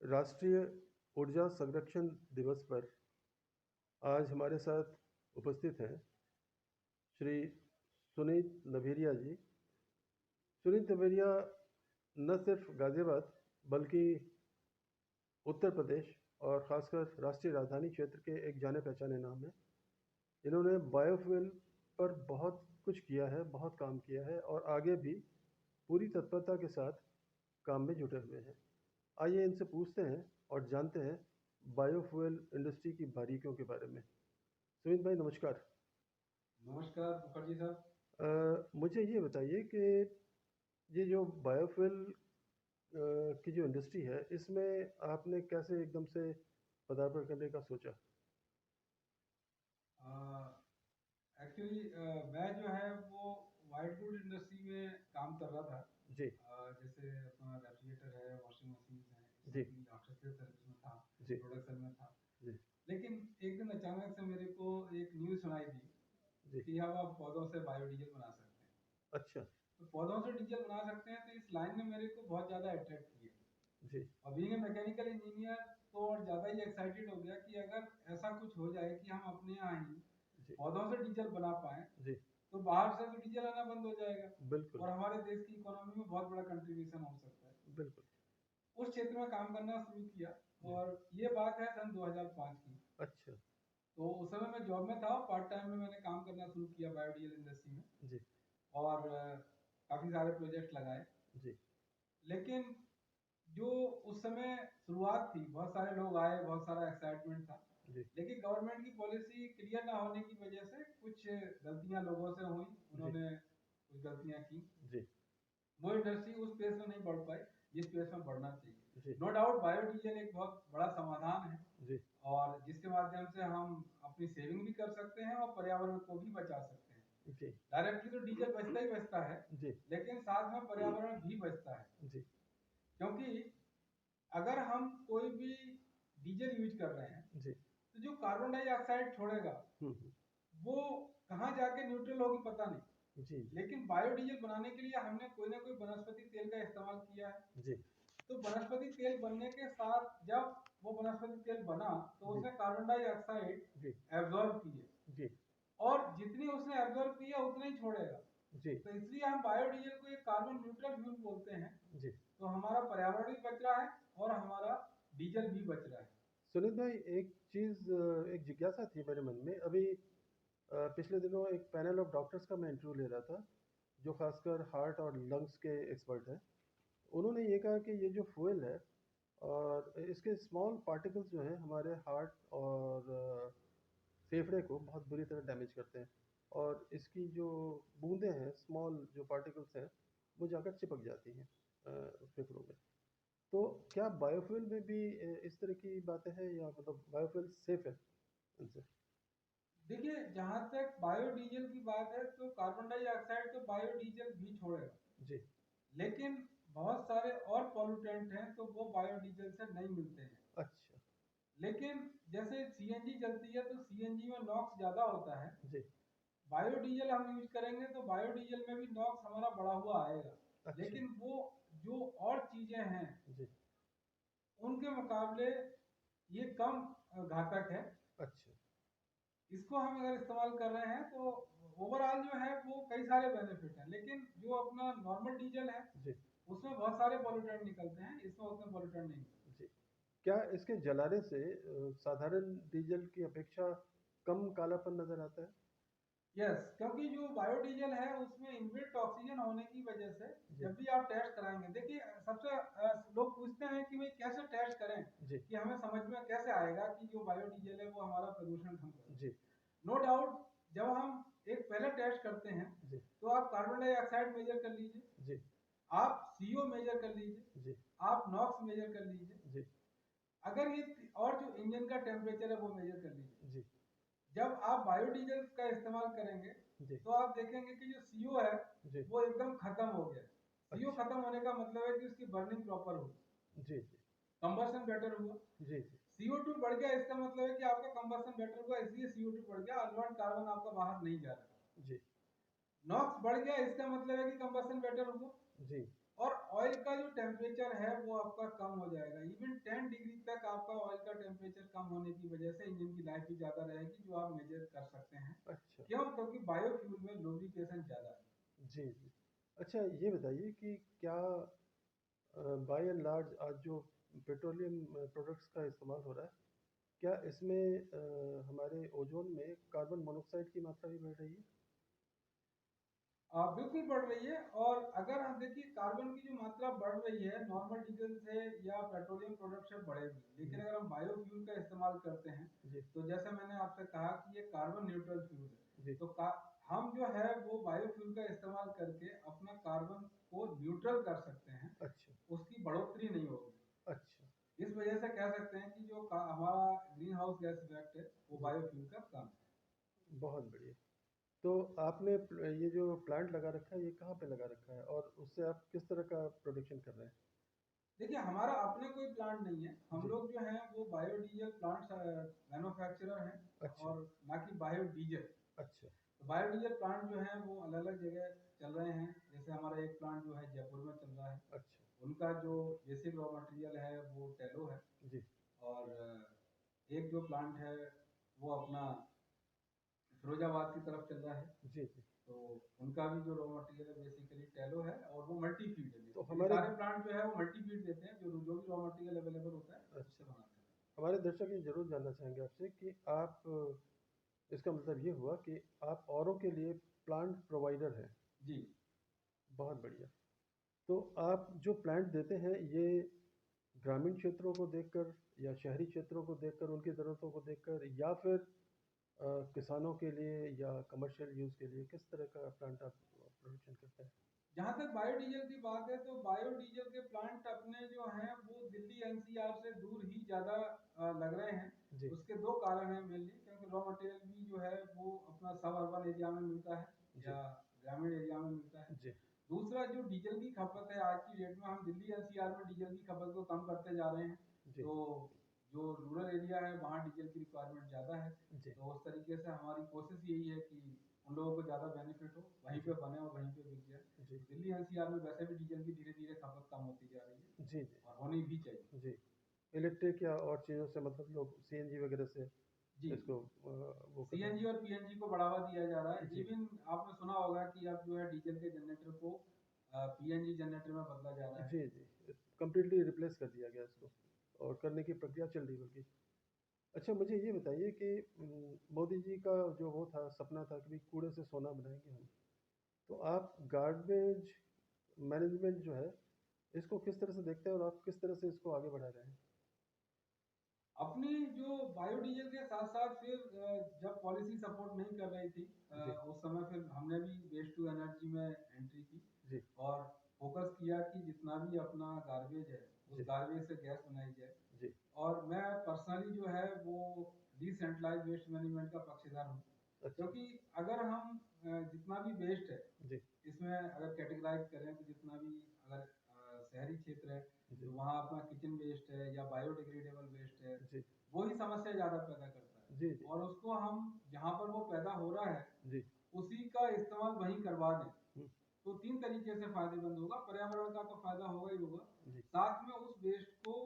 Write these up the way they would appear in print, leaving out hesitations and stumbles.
राष्ट्रीय ऊर्जा संरक्षण दिवस पर आज हमारे साथ उपस्थित हैं श्री सुनीत नभीरिया जी। सुनीत नभीरिया न सिर्फ गाज़ियाबाद बल्कि उत्तर प्रदेश और ख़ासकर राष्ट्रीय राजधानी क्षेत्र के एक जाने पहचाने नाम हैं। इन्होंने बायोफ्यूल पर बहुत कुछ किया है, बहुत काम किया है और आगे भी पूरी तत्परता के साथ काम में जुटे हुए हैं। आइए इनसे पूछते हैं और जानते हैं बायोफ्यूल इंडस्ट्री की बारीकियों के बारे में। सुमित भाई नमस्कार। नमस्कार मुखर्जी साहब। मुझे ये बताइए कि ये जो बायोफ्यूल की जो इंडस्ट्री है इसमें आपने कैसे एकदम से पदार्पण करने का सोचा? एक्चुअली मैं जो है वो वाइट गुड इंडस्ट्री में काम कर रहा था। जी जैसे अपना रेफ्रिजरेटर है, वॉशिंग मशीन है, इस जी सब की आफ्टर सेल सर्विस में था, जी प्रोडक्शन में था। जी लेकिन एक दिन अचानक से मेरे को एक न्यूज़ सुनाई दी जी। कि अब आप पौधों से बायोडीजल बना सकते हैं। अच्छा। तो पौधों से डीजल बना सकते हैं, तो इस लाइन ने मेरे को बहुत ज़्यादा अट्रैक्ट किया। जी और बीइंग ए मैकेनिकल इंजीनियर तो और ज़्यादा ही एक्साइटेड हो गया कि अगर ऐसा कुछ हो जाए कि हम अपने यहाँ ही जी पौधों से डीजल बना पाएँ, जी। तो बाहर से तो डीजल आना बंद हो जाएगा बिल्कुल और हमारे देश की इकोनॉमी में बहुत बड़ा कंट्रीब्यूशन हो सकता है। बिल्कुल। उस क्षेत्र में काम करना शुरू किया जी। और ये बात है सन 2005 की। अच्छा। तो उस समय मैं जॉब में था, पार्ट टाइम में मैंने काम करना शुरू किया बायोडीजल इंडस्ट्री में जी और काफ़ी सारे प्रोजेक्ट लगाए। जी लेकिन जो उस समय शुरुआत थी, बहुत सारे लोग आए, बहुत सारा एक्साइटमेंट था। जी लेकिन गवर्नमेंट की पॉलिसी क्लियर ना होने की वजह से कुछ गलतियां लोगों से हुई, जी उन्होंने कुछ गलतियां की। जी वो इंडस्ट्री उस पेस में नहीं बढ़ पाई जिस पेस में बढ़ना चाहिए। जी नो डाउट बायोडीजल एक बहुत बड़ा समाधान है जी और जिसके माध्यम से हम अपनी सेविंग भी कर सकते हैं और पर्यावरण को भी बचा सकते हैं। जी डायरेक्टली तो डीजल बचता ही बचता है, जी लेकिन साथ में पर्यावरण भी बचता है। जी क्योंकि अगर हम कोई भी डीजल यूज कर रहे हैं जी। तो जो कार्बन डाइऑक्साइड छोड़ेगा हम्म। वो कहाँ जाके न्यूट्रल होगी पता नहीं। जी लेकिन बायोडीजल बनाने के लिए हमने कोई ना कोई वनस्पति तेल का इस्तेमाल किया है। जी तो वनस्पति तेल बनने के साथ जब वो वनस्पति तेल बना तो जी उसने कार्बन डाइऑक्साइड जी एब्जॉर्ब किए जी और जितनी उसने एब्जॉर्ब किया उतना ही छोड़ेगा। जी तो इसलिए हम बायोडीजल को एक कार्बन न्यूट्रल फ्यूल बोलते हैं। जी। तो हमारा पर्यावरण भी बच रहा है और हमारा डीजल भी बच रहा है। सुनील भाई एक चीज़, एक जिज्ञासा थी मेरे मन में अभी। पिछले दिनों एक पैनल ऑफ डॉक्टर्स का मैं इंटरव्यू ले रहा था जो खासकर हार्ट और लंग्स के एक्सपर्ट हैं। उन्होंने ये कहा कि ये जो फ्यूल है और इसके स्मॉल पार्टिकल्स जो हैं हमारे हार्ट और फेफड़े को बहुत बुरी तरह डैमेज करते हैं और इसकी जो बूंदें हैं, स्मॉल जो पार्टिकल्स हैं, वो जाकर चिपक जाती हैं फेफड़ों में। तो क्या बायोफ्यूल में भी इस तरह की बातें हैं या मतलब बायोफ्यूल सेफ है इनसे? देखिए, जहां तक बायोडीजल की बात है तो कार्बन डाइऑक्साइड तो बायोडीजल भी छोड़ेगा। जी। लेकिन बहुत सारे और पॉल्यूटेंट हैं तो वो बायोडीजल से नहीं मिलते हैं। अच्छा। लेकिन जैसे सीएनजी चलती है तो सीएनजी में नॉक्स ज्यादा होता है। जी। बायोडीजल हम यूज करेंगे तो बायोडीजल में भी नॉक्स हमारा बढ़ा हुआ आएगा। अच्छा। लेकिन वो जो और चीजें हैं जी। उनके मुकाबले ये कम घातक है। अच्छा। इसको हम अगर इस्तेमाल कर रहे हैं तो ओवरऑल जो है वो कई सारे बेनिफिट हैं। लेकिन जो अपना नॉर्मल डीजल है जी उसमें बहुत सारे पॉल्यूटेंट निकलते हैं, इसमें उतने पॉल्यूटेंट नहीं निकलते। जी। क्या इसके जलाने से साधारण डीजल की अपेक्षा कम कालापन नजर आता है? यस, क्योंकि जो बायोडीजल है उसमें इनबिल्ट ऑक्सीजन होने की वजह से जी जब भी आप टेस्ट कराएंगे, देखिए सबसे लोग पूछते हैं कि भाई कैसे टेस्ट करें जी कि हमें समझ में कैसे आएगा कि जो बायोडीजल है वो हमारा प्रदूषण कम करे। जी नो डाउट, जब हम एक पहले टेस्ट करते हैं जी तो आप कार्बन डाइऑक्साइड मेजर कर लीजिए, जी आप सीओ मेजर कर लीजिए, जी आप नॉक्स मेजर कर लीजिए। जी अगर ये और जो इंजन का टेम्परेचर है वो मेजर कर लीजिए। जी जब आप बायोडीजल का इस्तेमाल करेंगे जी तो आप देखेंगे कि जो सीओ है जी। वो एकदम खत्म हो गया। सीओ अच्छा। खत्म होने का मतलब है कि उसकी बर्निंग प्रॉपर हुई, जी जी कंबसन बेटर हुआ। जी जी CO2 बढ़ गया, इसका मतलब है कि आपका कंबसन बेटर हुआ, इसलिए CO2 बढ़ गया, अनबर्न कार्बन आपका बाहर नहीं जा रहा। जी नॉक्स बढ़ गया, इसका मतलब है कि कंबसन बेटर हुआ। जी और ऑयल का जो टेम्परेचर है वो आपका कम हो जाएगा। इवन 10 डिग्री तक आपका ऑयल का टेम्परेचर कम होने की वजह से इंजन की लाइफ भी ज़्यादा रहेगी, जो आप मेजर कर सकते हैं। अच्छा। क्यों? क्योंकि बायोफ्यूल में लुब्रिकेशन ज़्यादा है। जी जी। अच्छा, ये बताइए कि क्या बाय एंड लार्ज आज जो पेट्रोलियम प्रोडक्ट्स का इस्तेमाल हो रहा है, क्या इसमें हमारे ओजोन में कार्बन मोनोऑक्साइड की मात्रा भी बढ़ रही है? बिल्कुल बढ़ रही है। और अगर हम देखिए कार्बन की जो मात्रा बढ़ रही है नॉर्मल डीजल से या पेट्रोलियम प्रोडक्ट से बढ़ेगी, लेकिन जी अगर हम बायोफ्यूल का इस्तेमाल करते हैं जी तो जैसे मैंने आपसे कहा कि ये कार्बन न्यूट्रल फ्यूल है। जी। तो हम जो है वो बायोफ्यूल का इस्तेमाल करके अपना कार्बन को न्यूट्रल कर सकते हैं, अच्छा उसकी बढ़ोतरी नहीं होगी। अच्छा। इस वजह से कह सकते हैं कि जो हमारा ग्रीन हाउस गैस इफेक्ट है वो जी, बायोफ्यूल का कम है। बहुत बढ़िया। तो आपने ये जो प्लांट लगा रखा है, ये कहाँ पे लगा रखा है और उससे आप किस तरह का प्रोडक्शन कर रहे हैं? देखिए हमारा अपना कोई प्लांट नहीं है, हम जी। लोग जो हैं वो बायोडीजल प्लांट मैन्युफैक्चरर हैं, अच्छा और ना कि बायोडीजल। अच्छा। तो बायोडीजल प्लांट जो हैं वो अलग अलग जगह चल रहे हैं। जैसे हमारा एक प्लांट जो है जयपुर में चल रहा है, अच्छा। उनका जो बेसिक रॉ मटेरियल है वो टेलो है। जी और एक जो प्लांट है वो अपना फिरोजाबाद की तरफ चल रहा है। जी जी। तो उनका भी जो रॉ मटेरियल है बेसिकली टेलो है, और वो मल्टी फीड है। तो बेसिकली हमारे सारे प्लांट जो है वो मल्टी फीड देते हैं, जो जो भी रॉ मटेरियल अवेलेबल होता है अच्छा, उससे बनाते हैं। हमारे दर्शक ये जरूर जानना चाहेंगे आपसे कि आप इसका मतलब ये हुआ कि आप औरों के लिए प्लांट प्रोवाइडर हैं। जी। बहुत बढ़िया। तो आप जो प्लांट देते हैं, ये ग्रामीण क्षेत्रों को देखकर या शहरी क्षेत्रों को देखकर, उनकी ज़रूरतों को देखकर, या फिर किसानों के लिए या कमर्शियल यूज़ के लिए, किस तरह का प्लांट आप प्रोडक्शन करते हैं? जहाँ तक बायोडीजल की बात है तो बायोडीजल के प्लांट अपने जो हैं वो दिल्ली एनसीआर से दूर ही ज़्यादा लग रहे हैं। जी उसके दो कारण हैं मेनली, क्योंकि रॉ मटेरियल भी जो है वो अपना सब अर्बन एरिया में मिलता है जी या ग्रामीण एरिया में मिलता है। जी। दूसरा जो डीजल की खपत है आज की डेट में, हम दिल्ली एनसीआर में डीजल की खपत को कम करते जा रहे हैं। जी तो जो रूरल एरिया है वहाँ डीजल की रिक्वायरमेंट ज़्यादा है। जी तो उस तरीके से हमारी कोशिश यही है कि उन लोगों को ज़्यादा बेनिफिट हो, वहीं जी पे बने और वहीं पे बिक जाए। जी तो दिल्ली एनसीआर में वैसे भी डीजल की धीरे धीरे खपत कम होती जा रही है, जी जी और होनी भी चाहिए। जी। इलेक्ट्रिक या और चीज़ों से, मतलब लोग सीएनजी वगैरह से जी। इसको वो कर रहे सीएनजी हैं। और पीएनजी को बढ़ावा दिया जा रहा है। जी इवन आपने सुना होगा कि अब जो है डीजल के जनरेटर को पीएनजी जनरेटर में बदला जा रहा है। जी जी। कम्प्लीटली रिप्लेस कर दिया गया इसको, और करने की प्रक्रिया चल रही बल्कि। अच्छा, मुझे ये बताइए कि मोदी जी का जो वो था, सपना था कि भाई कूड़े से सोना बनाएंगे हम, तो आप गार्बेज मैनेजमेंट जो है, इसको किस तरह से देखते हैं और आप किस तरह से इसको आगे बढ़ा रहे हैं? अपनी जो बायोडीजल के साथ साथ फिर जब पॉलिसी सपोर्ट नहीं कर रही थी जी उस समय फिर हमने भी वेस्ट टू एनर्जी में एंट्री की, जी और फोकस किया कि जितना भी अपना गार्बेज है उस जी गार्बेज से गैस बनाई जाए। जी। और मैं पर्सनली जो है वो डिसेंट्रलाइज वेस्ट मैनेजमेंट का पक्षधर हूँ। अच्छा। क्योंकि अगर हम जितना भी वेस्ट है जी इसमें अगर कैटेगराइज करें तो जितना भी अगर शहरी क्षेत्र है जी तो वहाँ अपना किचन वेस्ट है या बायोडिग्रेडेबल वेस्ट है, जी वही समस्या ज़्यादा पैदा करता जी जी है। और उसको हम जहाँ पर वो पैदा हो रहा है जी। उसी का इस्तेमाल वहीं करवा दें हम्म, तो तीन तरीके से फायदेमंद होगा। पर्यावरण का तो फायदा होगा ही होगा, जी साथ में उस वेस्ट को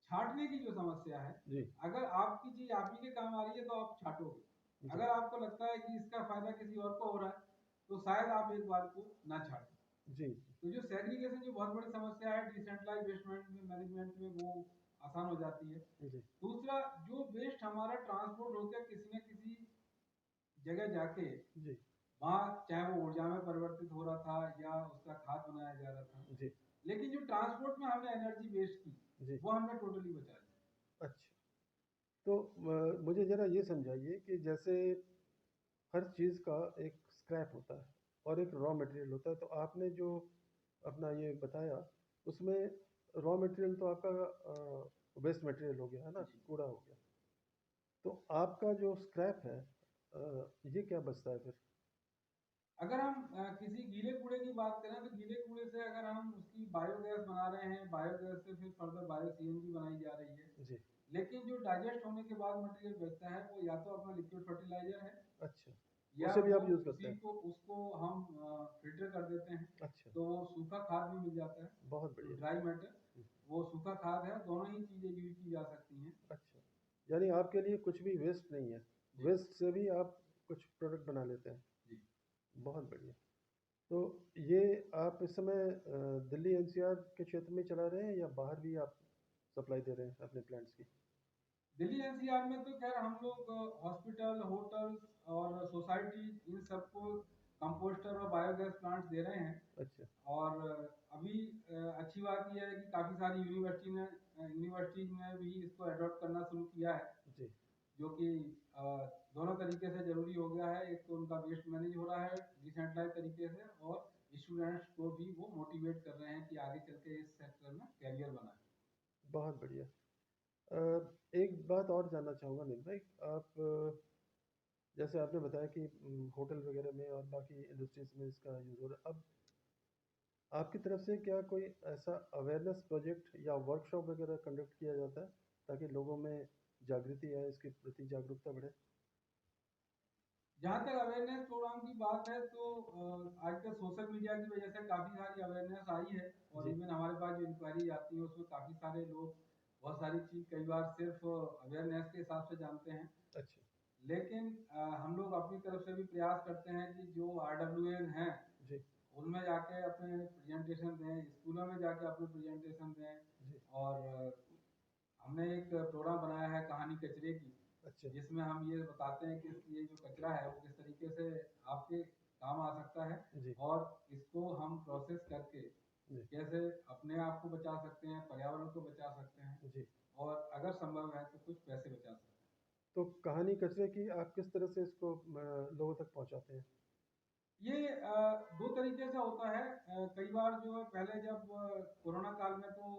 छांटने की जो समस्या है, जी अगर आपकी चीज आप ही के काम आ रही है तो आप छाटोगे। जी अगर आपको लगता है कि इसका फायदा किसी और को हो रहा है तो शायद आप एक बार को ना छाटें। जी तो जो सेग्रीगेशन जो बहुत बड़ी समस्या है डिसेंट्रलाइज वेस्ट मैनेजमेंट में, वो आसान हो जाती है। जी दूसरा, जो वेस्ट हमारा ट्रांसपोर्ट होकर किसी न किसी जगह जाके जी वहाँ चाहे वो ऊर्जा में परिवर्तित हो रहा था या उसका खाद बनाया जा रहा था, जी लेकिन जो ट्रांसपोर्ट में हमने एनर्जी वेस्ट की जी। वो हमने टोटली बचा ली। अच्छा, तो मुझे ज़रा ये समझाइए कि जैसे हर चीज़ का एक स्क्रैप होता है और एक रॉ मटेरियल होता है, तो आपने जो अपना ये बताया, उसमें रॉ मटेरियल तो आपका वेस्ट मटेरियल हो गया है ना, जी। कूड़ा हो गया। तो आपका जो स्क्रैप है, ये क्या बचता है फिर? अगर हम किसी गीले कूड़े की बात करें तो गीले कूड़े से अगर हम उसकी बायोगैस बना रहे हैं, बायोगैस से फिर फर्दर बायो सीएनजी बनाई जा रही है। जी। लेकिन जो डाइजेस्ट होने के बाद मटेरियल बचता है वो या तो अपना लिक्विड फर्टिलाइजर है अच्छा। या उसे भी वो आप यूज़ करते उसी हैं? को उसको हम फ़िल्टर कर देते हैं, अच्छा, तो वो सूखा खाद भी मिल जाता है। बहुत तो बढ़िया। ड्राई मैटर, हुँ, वो सूखा खाद है, दोनों ही चीज़ें यूज़ की जा सकती हैं। अच्छा, यानी आपके लिए कुछ भी वेस्ट नहीं है, जी, वेस्ट से भी आप कुछ प्रोडक्ट बना लेते हैं, जी। बहुत बढ़िया। तो ये आप इस समय दिल्ली एनसीआर के क्षेत्र में चला रहे हैं या बाहर भी आप सप्लाई दे रहे हैं अपने प्लांट्स की? दिल्ली एनसीआर में तो खैर हम लोग हॉस्पिटल, होटल्स और सोसाइटीज़ इन सबको कंपोस्टर और बायोगैस प्लांट्स दे रहे हैं। अच्छा, और अभी अच्छी बात ये है कि काफ़ी सारी यूनिवर्सिटीज़ ने भी इसको अडॉप्ट करना शुरू किया है, जी, जो कि अ, दोनों तरीके से ज़रूरी हो गया है। एक तो उनका वेस्ट मैनेज हो रहा है डिसेंट्रलाइज़ तरीके से, और स्टूडेंट्स को भी वो मोटिवेट कर रहे हैं कि आगे चल के इस सेक्टर में करियर बनाएँ। बहुत बढ़िया। एक बात और जानना चाहूँगा अनिल भाई, आप जैसे आपने बताया कि होटल वगैरह में और बाकी इंडस्ट्रीज़ में इसका यूज़ हो रहा है। अब आपकी तरफ से क्या कोई ऐसा अवेयरनेस प्रोजेक्ट या वर्कशॉप वगैरह कंडक्ट किया जाता है ताकि लोगों में जागृति आए, इसके प्रति जागरूकता बढ़े? जहाँ तक अवेयरनेस प्रोग्राम की बात है, तो आजकल सोशल मीडिया की वजह से काफ़ी सारी अवेयरनेस आई है, और जी, इवन हमारे पास जो इंक्वायरी आती है उसमें काफ़ी सारे लोग बहुत सारी चीज़ कई बार सिर्फ अवेयरनेस के हिसाब से जानते हैं। अच्छा, लेकिन हम लोग अपनी तरफ से भी प्रयास करते हैं कि जो RWA हैं जी, उनमें जाके अपने प्रेजेंटेशन दें, स्कूलों में जाके अपने प्रेजेंटेशन दें। जी, और हमने एक प्रोग्राम बनाया है कहानी कचरे की, अच्छा, जिसमें हम ये बताते हैं कि ये जो कचरा है वो किस तरीके से आपके काम आ सकता है, जी, और इसको हम प्रोसेस करके जी, कैसे अपने आप को बचा सकते हैं, पर्यावरण को बचा सकते हैं, जी। और अगर संभव है तो कुछ पैसे बचा सकते हैं। तो कहानी कचरे की आप किस तरह से इसको लोगों तक पहुँचाते हैं? ये दो तरीके से होता है। कई बार जो है, पहले जब कोरोना काल में तो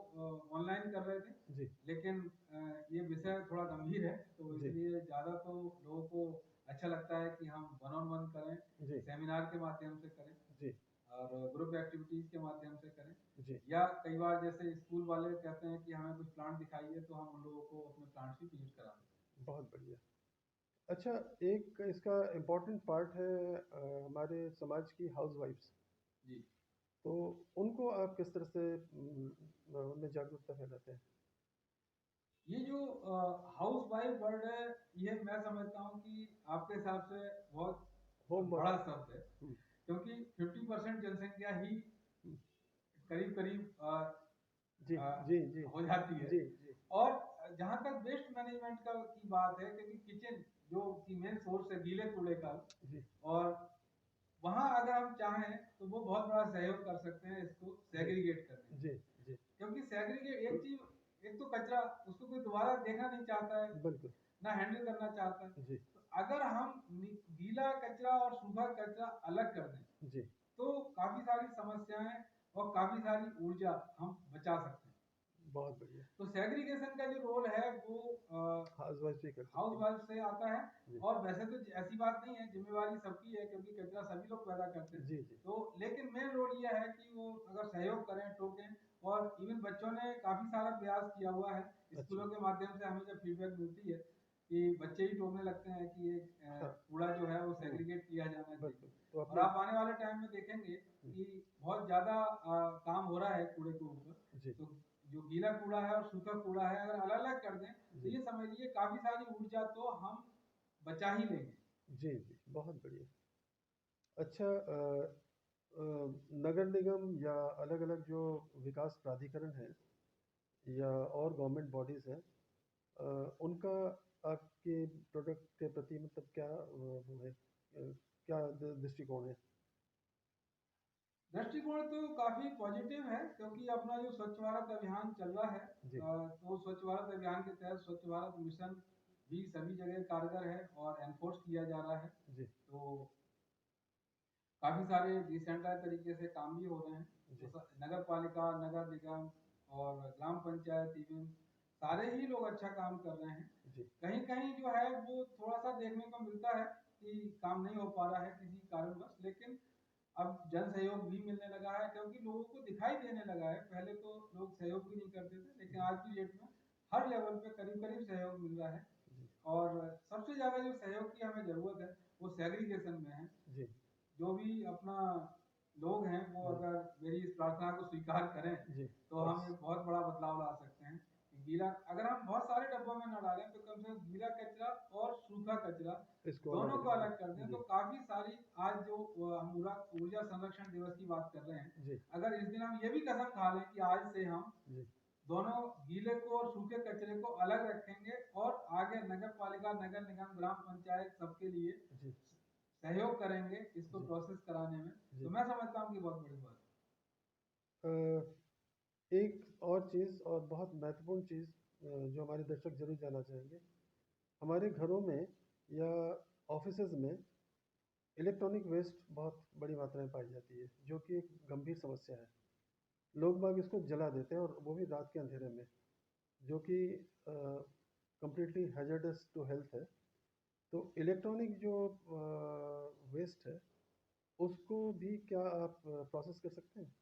ऑनलाइन कर रहे थे, जी, लेकिन ये विषय थोड़ा गंभीर है, तो जी, इसलिए ज़्यादा तो लोगों को अच्छा लगता है कि हम वन ऑन वन करें, जी, सेमिनार के माध्यम से करें, जी, और ग्रुप एक्टिविटीज़ के माध्यम से करें। जी, या कई बार जैसे स्कूल वाले कहते हैं कि हमें कुछ प्लांट दिखाइए, तो हम उन लोगों को अपने प्लांट्स भी विजिट करा देते बहुत बढ़िया। अच्छा, एक इसका इम्पोर्टेंट पार्ट है हमारे समाज की हाउसवाइफ्स। हैं। जी। तो उनको आप किस तरह से उनमें जागरूकता फैलाते हैं? ये जो हाउस वाइफ वर्ड है, ये मैं समझता हूँ कि आपके हिसाब से बहुत होमवर्क। बड़ा शब्द है, हुँ, क्योंकि 50% जनसंख्या ही हुँ। करीब करीब जी, अ, जी, जी, हो जाती है। जी, जी, और जहाँ तक वेस्ट मैनेजमेंट का की बात है, क्योंकि किचन जो कि मेन सोर्स है गीले कूड़े का, जी, और वहाँ अगर हम चाहें तो वो बहुत बड़ा सहयोग कर सकते हैं इसको जी, सेग्रीगेट करने में। जी, जी, क्योंकि सेग्रीगेट एक चीज, एक तो कचरा उसको कोई दोबारा देखना नहीं चाहता है, बिल्कुल। ना हैंडल करना चाहता है। जी, तो अगर हम गीला कचरा और सूखा कचरा अलग कर दें, जी, तो काफी सारी समस्याएं और काफी सारी ऊर्जा हम बचा सकते हैं। बहुत बढ़िया। तो सेग्रीगेशन का जो रोल है वो हाउसवाइफ भी कर हाउस सकती हैं। वाइफ से आता है। जी, और वैसे तो ऐसी बात नहीं है, जिम्मेवारी सबकी है, क्योंकि कचरा सभी लोग पैदा करते हैं। जी, जी, तो लेकिन मेन रोल ये है कि वो अगर सहयोग करें, टोकें। और इवन बच्चों ने काफी सारा प्रयास किया हुआ है, अच्छा, स्कूलों के माध्यम से हमें जब फीडबैक मिलती है कि बच्चे ही टोकने लगते हैं कि ये हाँ, कूड़ा जो है वो हुँ, सेग्रीगेट किया जाना बिल्कुल। चाहिए। तो और अपने आप आने वाले टाइम में देखेंगे हुँ, कि बहुत ज्यादा काम हो रहा है कूड़े के ऊपर। जी, तो जो गीला कूड़ा है और सूखा कूड़ा है, अगर अलग अलग कर दें, तो जी, ये समझिए काफी सारी ऊर्जा तो हम बचा ही लेंगे। जी, जी, बहुत बढ़िया। अच्छा अ, नगर निगम या अलग-अलग जो विकास प्राधिकरण हैं या और गवर्नमेंट बॉडीज़ हैं, उनका आपके प्रोडक्ट के प्रति मतलब क्या वो है, क्या दृष्टिकोण है? दृष्टिकोण तो काफी पॉजिटिव है, क्योंकि अपना जो स्वच्छ भारत अभियान चल रहा है, जी, तो स्वच्छ भारत अभियान के तहत स्वच्छ भारत मिशन भी सभी जगह कारगर है और एनफोर्स किया जा रहा है। जी, तो काफी सारे डिसेंट्रलाइज तरीके से काम भी हो रहे हैं। जी, तो नगर पालिका, नगर निगम और ग्राम पंचायत इवन सारे ही लोग अच्छा काम कर रहे हैं। जी, कहीं कहीं जो है वो थोड़ा सा देखने को मिलता है कि काम नहीं हो पा रहा है किसी कारणवश, लेकिन अब जन सहयोग भी मिलने लगा है, क्योंकि लोगों को दिखाई देने लगा है। पहले तो लोग सहयोग भी नहीं करते थे, लेकिन जी, आज की डेट में हर लेवल पे करीब करीब सहयोग मिल रहा है। जी, और सबसे ज्यादा जो सहयोग की हमें जरूरत है, वो सेग्रीगेशन में है। जी जो भी अपना लोग हैं वो जी अगर मेरी इस प्रार्थना को स्वीकार करें जी तो और हम एक बहुत बड़ा बदलाव ला सकते हैं कि गीला अगर हम बहुत सारे डब्बों में न डालें तो कम से कम गीला कचरा और सूखा कचरा इसको अलग दोनों को अलग अलग कर दें जी तो काफी सारी आज जो हम ऊर्जा संरक्षण दिवस की बात कर रहे हैं, जी अगर इस दिन हम ये भी कसम खा लें कि आज से हम जी दोनों गीले को और सूखे कचरे को अलग रखेंगे और आगे नगर पालिका, नगर निगम, ग्राम पंचायत सबके लिए जी सहयोग करेंगे इसको जी प्रोसेस कराने में, जी तो मैं समझता हूँ कि बहुत बड़ी बात अ, एक और चीज़ और बहुत महत्वपूर्ण चीज़ जो हमारे दर्शक जरूर जानना चाहेंगे, हमारे घरों में या ऑफिसेज में इलेक्ट्रॉनिक वेस्ट बहुत बड़ी मात्रा में पाई जाती है, जो कि एक गंभीर समस्या है। लोग बाग इसको जला देते हैं और वो भी रात के अंधेरे में, जो कि कम्प्लीटली हैजर्डस टू हेल्थ है। तो इलेक्ट्रॉनिक जो वेस्ट है उसको भी क्या आप प्रोसेस कर सकते हैं?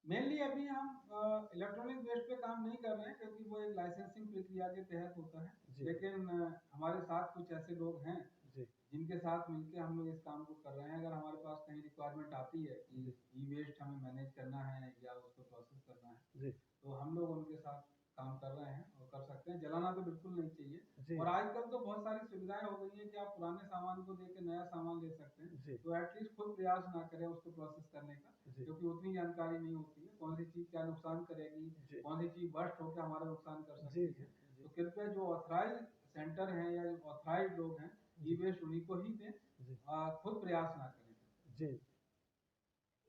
मेनली अभी हम इलेक्ट्रॉनिक वेस्ट पे काम नहीं कर रहे हैं क्योंकि वो एक लाइसेंसिंग प्रक्रिया के तहत होता है, जी लेकिन हमारे साथ कुछ ऐसे लोग हैं जी जिनके साथ मिलकर हम लोग इस काम को कर रहे हैं। अगर हमारे पास कहीं रिक्वायरमेंट आती है कि जी ई वेस्ट हमें मैनेज करना है या उसको प्रोसेस करना है जी तो हम लोग उनके साथ काम कर रहे हैं और कर सकते हैं। जलाना तो बिल्कुल नहीं चाहिए। जी और आजकल तो बहुत सारी सुविधाएं हो गई हैं कि आप पुराने सामान को देके नया सामान ले सकते हैं, जी तो एटलीस्ट खुद प्रयास ना करें उसको प्रोसेस करने का, जी क्योंकि उतनी जानकारी नहीं होती है कौन सी चीज़ क्या नुकसान करेगी, जी कौन सी चीज़ बस्ट होकर हमारा नुकसान कर जी सकती जी है। जी तो कृपया जो ऑथराइज सेंटर हैं या ऑथराइज लोग हैं ई जी वेस्ट उन्हीं को ही दें, जी खुद प्रयास ना करें। जी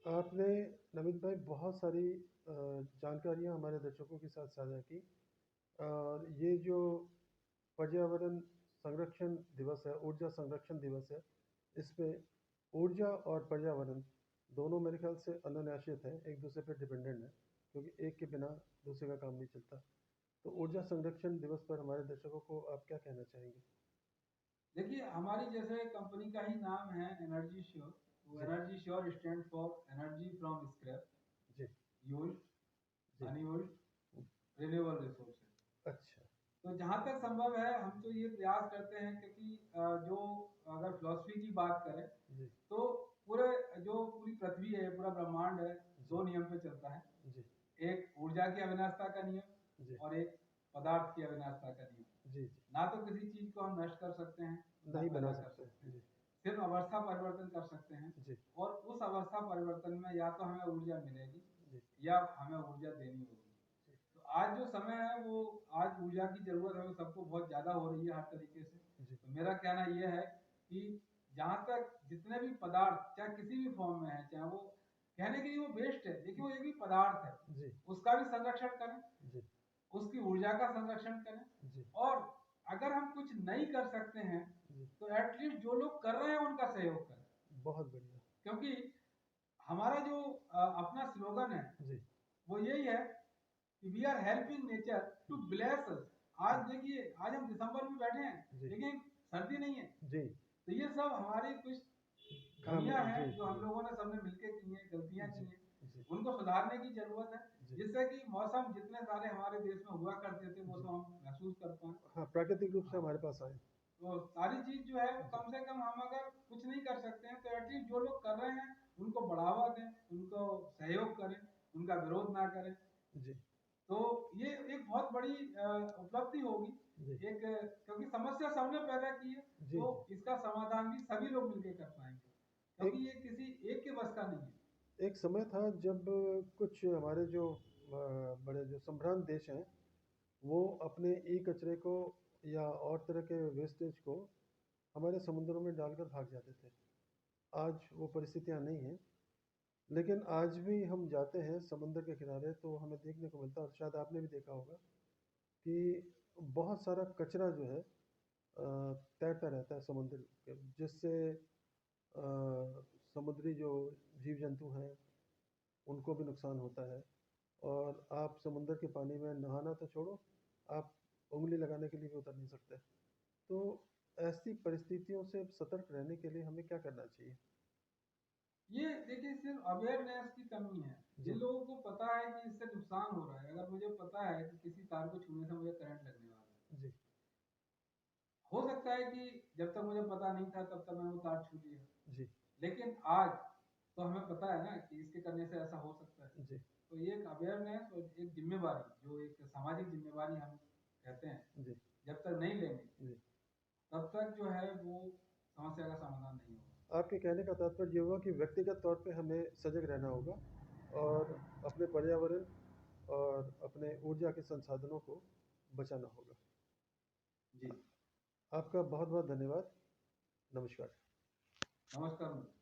आपने नमित भाई बहुत सारी जानकारियां हमारे दर्शकों के साथ साझा की। और ये जो पर्यावरण संरक्षण दिवस है, ऊर्जा संरक्षण दिवस है, इसमें ऊर्जा और पर्यावरण दोनों मेरे ख्याल से अन्योन्याश्रित हैं, एक दूसरे पर डिपेंडेंट है, क्योंकि एक के बिना दूसरे का काम नहीं चलता। तो ऊर्जा संरक्षण दिवस पर हमारे दर्शकों को आप क्या कहना चाहेंगे? देखिए हमारी जैसे कंपनी का ही नाम है एनर्जी श्योर, वो G energy sure stand for energy from scrap, G used, G unused, renewable resources. अच्छा तो जहाँ तक संभव है हम तो ये प्रयास करते हैं क्योंकि जो अगर फिलॉसफी की बात करें जी तो पूरे जो पूरी पृथ्वी है, पूरा ब्रह्मांड है, जी दो नियम पे चलता है। जी एक ऊर्जा की अविनाशता का जी नियम और एक पदार्थ की अविनाशता का नियम। जी जी ना तो किसी चीज को हम नष्ट कर सकते हैं ना नहीं बना पैदा कर सकते। सकते हैं, जी सिर्फ अवस्था परिवर्तन कर सकते हैं। जी और उस अवस्था परिवर्तन में या तो हमें ऊर्जा मिलेगी जी या हमें ऊर्जा देनी होगी। जी तो आज जो समय है वो आज ऊर्जा की जरूरत है वो सबको बहुत ज्यादा हो रही है हर तरीके से। जी तो मेरा कहना यह है कि जहाँ तक जितने भी पदार्थ चाहे किसी भी फॉर्म में है, चाहे वो कहने के लिए वो वेस्ट है लेकिन वो एक भी पदार्थ है, जी उसका भी संरक्षण करें, जी उसकी ऊर्जा का संरक्षण करें। जी और अगर हम कुछ नहीं कर सकते हैं जी तो एटलीस्ट जो लोग कर रहे हैं उनका सहयोग करें, बहुत बढ़िया। क्योंकि हमारा जो अपना स्लोगन है जी वो यही है कि we are helping nature to bless us. आज देखिए आज हम दिसंबर में बैठे हैं जी लेकिन सर्दी नहीं है। जी तो ये सब हमारी कुछ हम कमियां हैं जी जो हम जी लोगों ने सबने मिलकर की हैं, गलतियां जी की हैं, जी उनको सुधारने की जरूरत है, जी जिससे कि मौसम जितने सारे हमारे देश में हुआ करते थे वो जी तो हम महसूस कर पाए। हाँ प्राकृतिक रूप से हाँ, हमारे पास आए। तो सारी चीज जो है वो जी कम से कम हम अगर कुछ नहीं कर सकते हैं तो एटलीस्ट जो लोग कर रहे हैं उनको बढ़ावा दें, उनको सहयोग करें, उनका विरोध ना करें। जी तो ये एक बहुत बड़ी उपलब्धि होगी। जी एक क्योंकि समस्या सबने पैदा की है जी तो जी इसका समाधान भी सभी लोग मिलकर कर पाएंगे, एक क्योंकि ये किसी एक के बस का नहीं है। एक समय था जब कुछ हमारे जो बड़े जो संभ्रांत देश हैं, वो अपने ई कचरे को या और तरह के वेस्टेज को हमारे समुद्रों में डालकर भाग जाते थे। आज वो परिस्थितियां नहीं हैं, लेकिन आज भी हम जाते हैं समुद्र के किनारे तो हमें देखने को मिलता है, और शायद आपने भी देखा होगा कि बहुत सारा कचरा जो है तैरता रहता है समुद्र के, जिससे समुद्री जो जीव जंतु हैं उनको भी नुकसान होता है। और आप समुद्र के पानी में नहाना तो छोड़ो, आप उंगली लगाने के लिए भी उतर नहीं सकते। तो ऐसी परिस्थितियों से सतर्क रहने के लिए हमें क्या करना चाहिए? ये देखिए सिर्फ अवेयरनेस की कमी है। जी जिन लोगों को पता है कि इससे नुकसान हो रहा है, अगर मुझे पता है कि किसी तार को छूने से मुझे करंट लगने वाला है, जी हो सकता है कि जब तक मुझे पता नहीं था तब तक मैंने वो तार छू लिया, जी लेकिन आज तो हमें पता है ना कि इसके करने से ऐसा हो सकता है। जी तो ये एक अवेयरनेस और एक जिम्मेवारी, जो एक सामाजिक जिम्मेवारी हम कहते हैं, जी जब तक नहीं लेंगे जी। तब तक जो है वो समस्या का समाधान नहीं होगा। आपके कहने का तात्पर्य ये हुआ कि व्यक्तिगत तौर पे हमें सजग रहना होगा और अपने पर्यावरण और अपने ऊर्जा के संसाधनों को बचाना होगा। जी। आपका बहुत बहुत धन्यवाद। नमस्कार। नमस्कार।